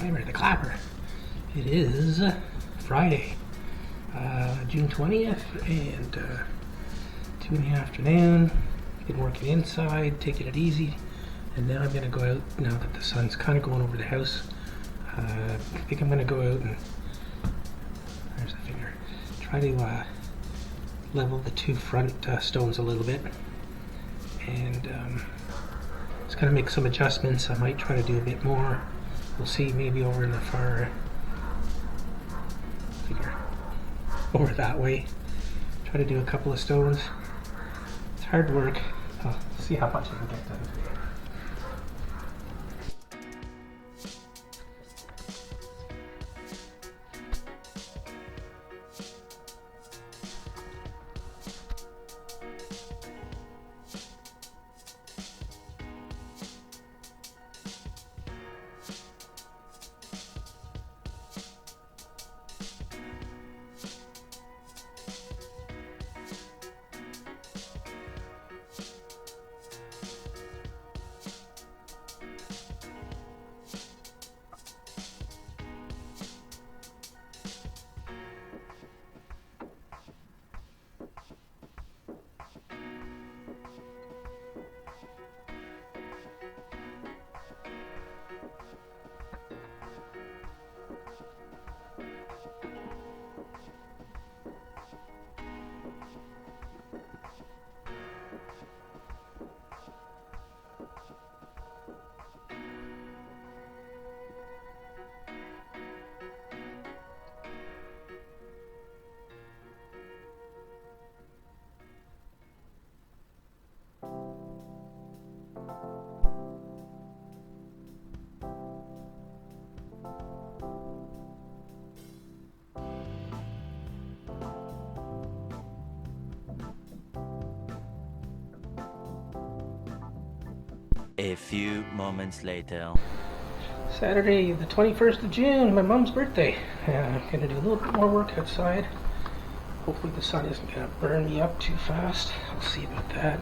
timer, the clapper. It is Friday, June 20th, and 2 in the afternoon. Been working inside, taking it easy, and now I'm gonna go out now that the sun's kind of going over the house. I think I'm gonna go out and, there's the finger, try to level the two front stones a little bit, and just gonna make some adjustments. I might try to do a bit more. We'll see, maybe over in the far figure over that way. Try to do a couple of stones. It's hard work. I'll see how much I can get done today. A few moments later. Saturday, the 21st of June, my mom's birthday. I'm gonna do a little bit more work outside. Hopefully the sun isn't gonna burn me up too fast. We'll see about that.